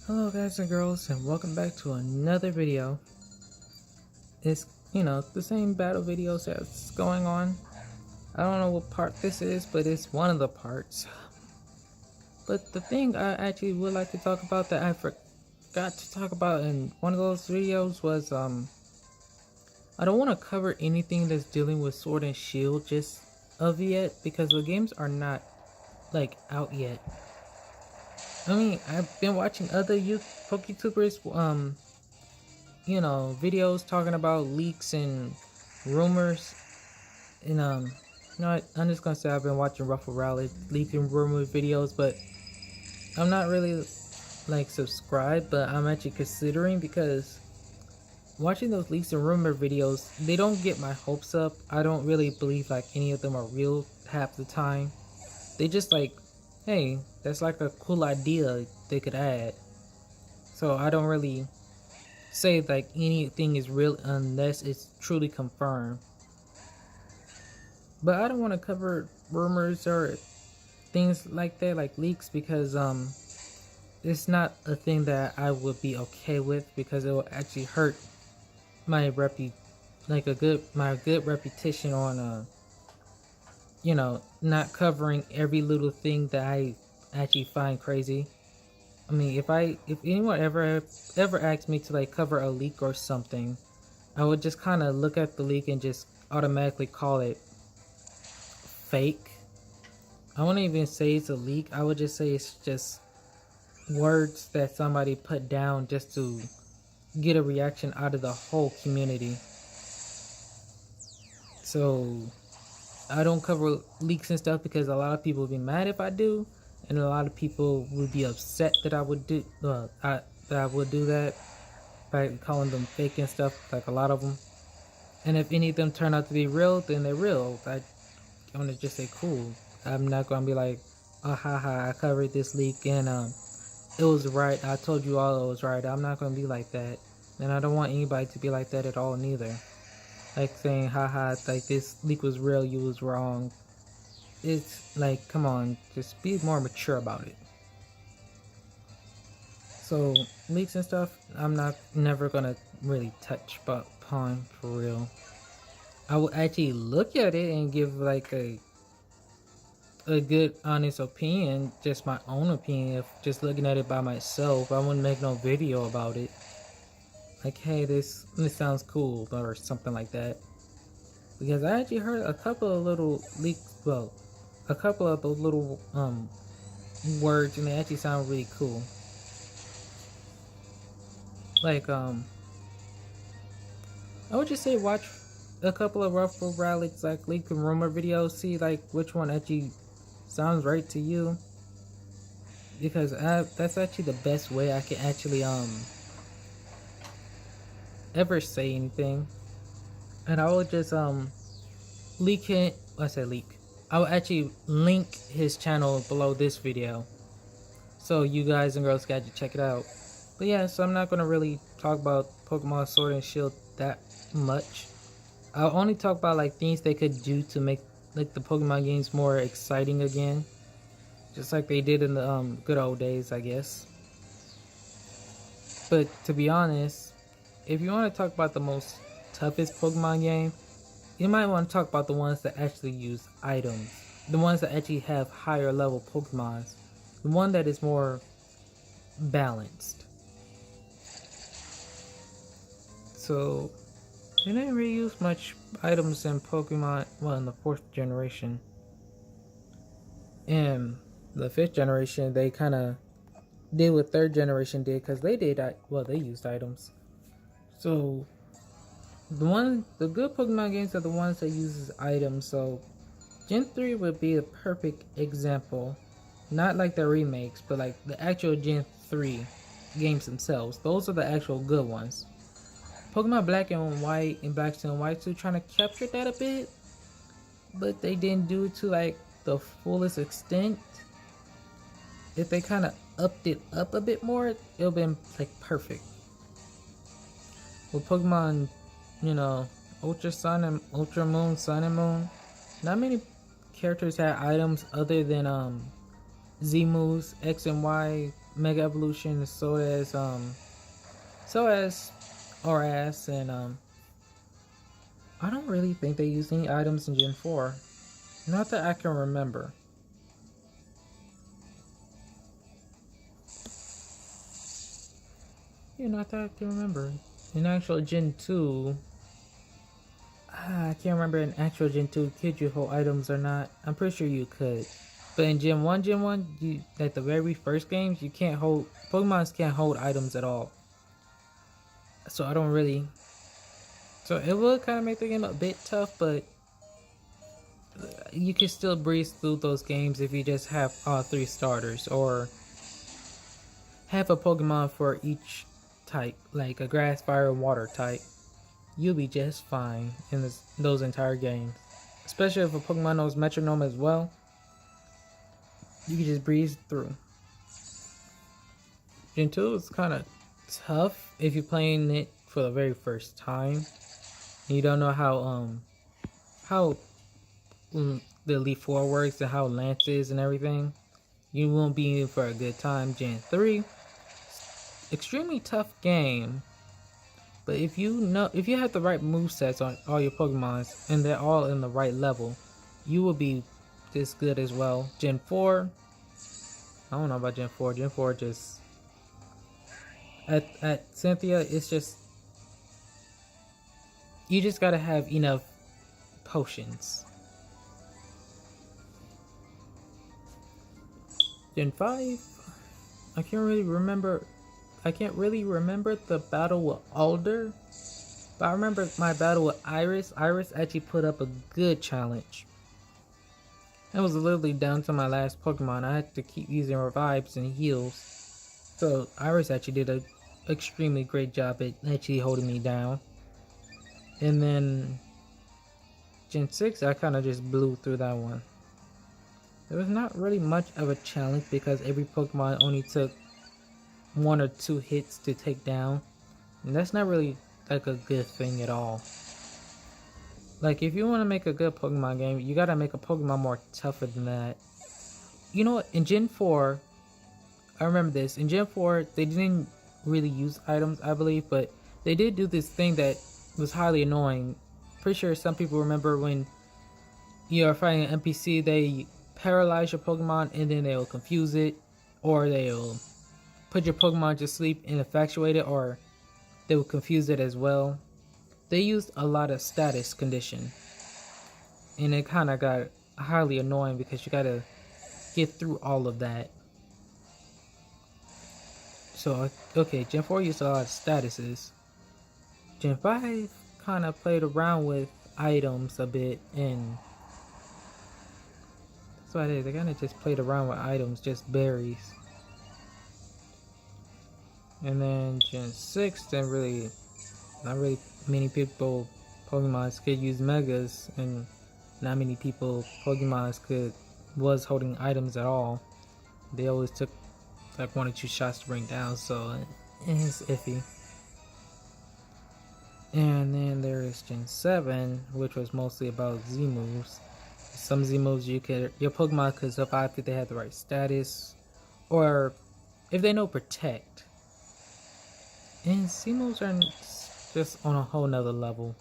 Hello guys and girls, and welcome back to another video. It's, the same battle videos that's going on. I don't know what part this is, but it's one of the parts. But the thing I actually would like to talk about that I forgot to talk about in one of those videos was, I don't want to cover anything that's dealing with Sword and Shield just of yet, because the games are not, like, out yet. I mean, I've been watching other PokeTubers, videos talking about leaks and rumors. And I'm just gonna say I've been watching Ruffle Rally leak and rumor videos, but I'm not really like subscribed, but I'm actually considering, because watching those leaks and rumor videos, they don't get my hopes up. I don't really believe like any of them are real half the time. They just like, hey, that's like a cool idea they could add. So I don't really say like anything is real unless it's truly confirmed. But I don't want to cover rumors or things like that, like leaks, because it's not a thing that I would be okay with, because it will actually hurt my my good reputation on not covering every little thing that I actually find crazy. I mean, if anyone ever asked me to like cover a leak or something, I would just kind of look at the leak and just automatically call it fake. I wouldn't even say it's a leak. I would just say it's just words that somebody put down just to get a reaction out of the whole community. So I don't cover leaks and stuff because a lot of people would be mad if I do, and a lot of people would be upset that I would do that by calling them fake and stuff, like a lot of them. And if any of them turn out to be real, then they're real. I want to just say cool. I'm not gonna be like, oh haha, I covered this leak and it was right. I told you all it was right. I'm not gonna be like that, and I don't want anybody to be like that at all neither. Like saying haha, like this leak was real, you was wrong. It's like, come on, just be more mature about it. So leaks and stuff, I'm never gonna really touch upon for real. I will actually look at it and give like a good honest opinion, just my own opinion, if just looking at it by myself. I wouldn't make no video about it. Like, hey, this sounds cool or something like that. Because I actually heard a couple of little leaks, well, a couple of those little words, and they actually sound really cool. Like I would just say watch a couple of Ruffle Rallies like leak and rumor videos, see like which one actually sounds right to you, because that's actually the best way I can actually ever say anything. And I would just leak it. I said leak. I will actually link his channel below this video, so you guys and girls got to check it out. But yeah, so I'm not gonna really talk about Pokemon Sword and Shield that much. I'll only talk about like things they could do to make like the Pokemon games more exciting again, just like they did in the good old days, I guess. But to be honest, if you want to talk about the most toughest Pokemon game, you might want to talk about the ones that actually use items, the ones that actually have higher level Pokemons, the one that is more balanced. So they didn't really use much items in Pokemon, well, in the 4th generation. And the 5th generation, they kind of did what 3rd generation did, because they used items. So the good Pokemon games are the ones that uses items. So Gen 3 would be a perfect example. Not like the remakes, but like the actual Gen 3 games themselves. Those are the actual good ones. Pokemon Black and White and Black and White 2 trying to capture that a bit, but they didn't do it to like the fullest extent. If they kind of upped it up a bit more, it would have been like perfect. With Pokemon, Ultra Sun and Ultra Moon, Sun and Moon, not many characters had items other than Z moves, X and Y, Mega Evolution, so as RS, and I don't really think they used any items in Gen 4. Not that I can remember. Yeah, not that I can remember. In actual Gen 2, I can't remember in actual Gen 2 could you hold items or not. I'm pretty sure you could. But in Gen 1, you like the very first games, you can't hold Pokemons can't hold items at all. So I don't really. So it would kind of make the game a bit tough, but you can still breeze through those games if you just have all 3 starters or have a Pokemon for each type, like a grass, fire, and water type. You'll be just fine in those entire games. Especially if a Pokemon knows Metronome as well, you can just breeze through. Gen 2 is kind of tough if you're playing it for the very first time. And you don't know how the Elite Four works and how Lance is and everything. You won't be in for a good time. Gen 3, extremely tough game. But if you have the right movesets on all your Pokemons and they're all in the right level, you will be this good as well. Gen 4, I don't know about Gen 4. Gen 4 just at Cynthia, it's just you just gotta have enough potions. Gen 5, I can't really remember the battle with Alder, but I remember my battle with Iris. Iris actually put up a good challenge. It was literally down to my last Pokemon. I had to keep using revives and heals. So Iris actually did an extremely great job at actually holding me down. And then Gen 6, I kind of just blew through that one. There was not really much of a challenge because every Pokemon only took 1 or 2 hits to take down. And that's not really like a good thing at all. Like if you want to make a good Pokemon game, you gotta make a Pokemon more tougher than that. You know what? In Gen 4, I remember this. In Gen 4, they didn't really use items, I believe, but they did do this thing that was highly annoying. Pretty sure some people remember when you're fighting an NPC, they paralyze your Pokemon and then they'll confuse it, or they'll put your Pokemon to sleep and infatuate it, or they will confuse it as well. They used a lot of status condition, and it kind of got highly annoying because you gotta get through all of that. So, okay, Gen 4 used a lot of statuses. Gen 5 kind of played around with items a bit, and that's what it is. They kind of just played around with items, just berries. And then Gen 6, then not really many people, Pokemons could use Megas, and not many people, Pokemons was holding items at all. They always took like 1 or 2 shots to bring down, so it's iffy. And then there is Gen 7, which was mostly about Z moves. Some Z moves your Pokemon could survive if they had the right status, or if they know Protect. And Z moves are just on a whole nother level.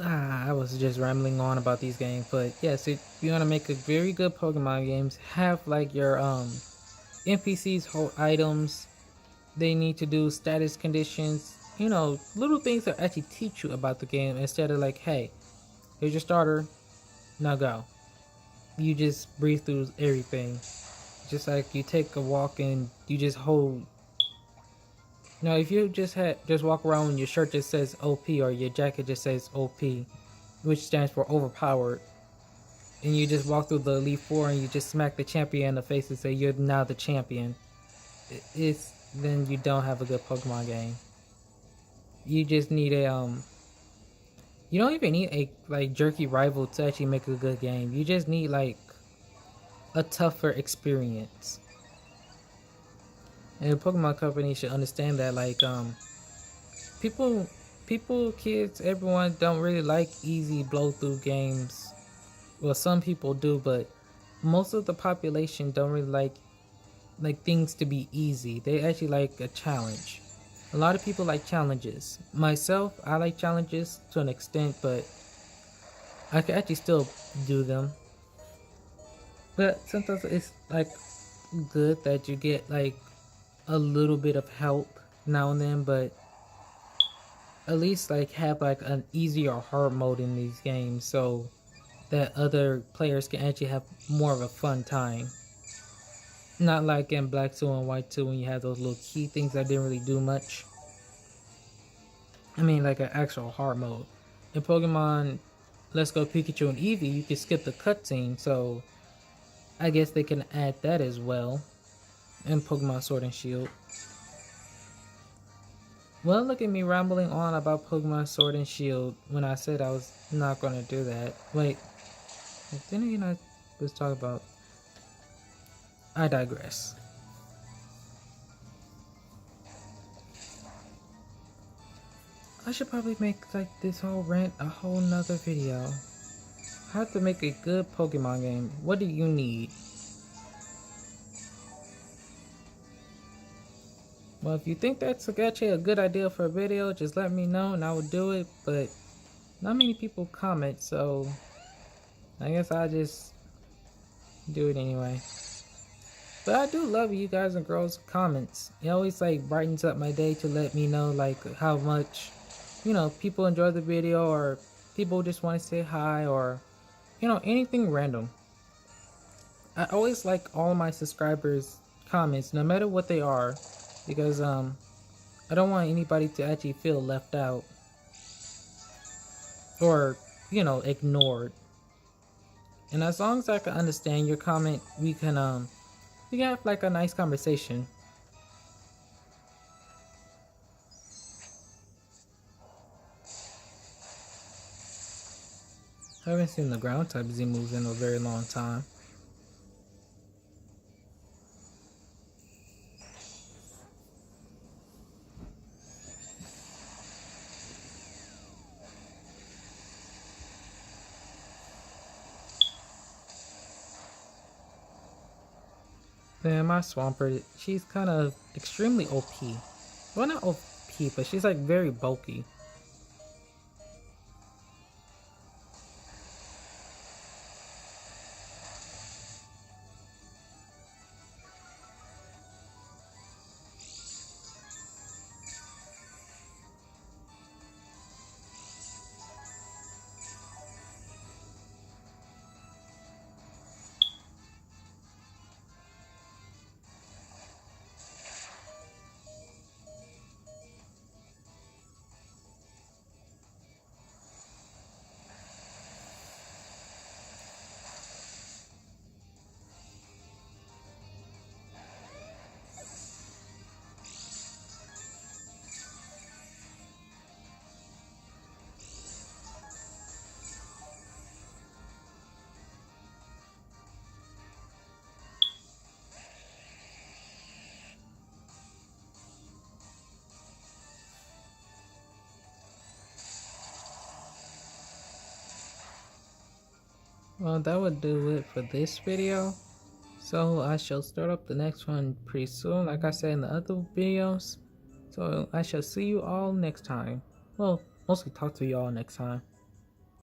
I was just rambling on about these games, but yes, if you want to make a very good Pokemon games, have like your NPCs hold items. They need to do status conditions, you know, little things that actually teach you about the game instead of like, hey, here's your starter, now go. You just breathe through everything. Just like you take a walk and you just hold. You know, if you just walk around and your shirt just says OP or your jacket just says OP, which stands for overpowered, and you just walk through the Elite Four and you just smack the champion in the face and say you're now the champion, then you don't have a good Pokemon game. You just need you don't even need a like jerky rival to actually make a good game. You just need like a tougher experience. And the Pokemon company should understand that, like, people, kids, everyone don't really like easy blow through games. Well, some people do, but most of the population don't really like things to be easy. They actually like a challenge. A lot of people like challenges. Myself, I like challenges to an extent, but I can actually still do them. But sometimes it's like good that you get like a little bit of help now and then, but at least like have like an easy or hard mode in these games so that other players can actually have more of a fun time. Not like in Black 2 and White 2 when you have those little key things that didn't really do much. I mean like an actual hard mode. In Pokemon Let's Go Pikachu and Eevee, you can skip the cutscene, so I guess they can add that as well in Pokemon Sword and Shield. Well, look at me rambling on about Pokemon Sword and Shield when I said I was not going to do that. Wait, didn't you know I was talking about? I digress. I should probably make like this whole rant a whole nother video. How to make a good Pokemon game. What do you need? Well, if you think that's actually a good idea for a video, just let me know and I will do it. But not many people comment, so I guess I'll just do it anyway. But I do love you guys and girls comments. It always like brightens up my day to let me know like how much, you know, people enjoy the video, or people just want to say hi, or you know, anything random. I always like all my subscribers comments no matter what they are, because I don't want anybody to actually feel left out or, you know, ignored. And as long as I can understand your comment, we can have like a nice conversation. I haven't seen the ground type Z moves in a very long time. Man, my Swampert, she's kind of extremely OP. Well, not OP, but she's like very bulky. Well, that would do it for this video. So I shall start up the next one pretty soon, like I said in the other videos. So I shall see you all next time. Well, mostly talk to you all next time.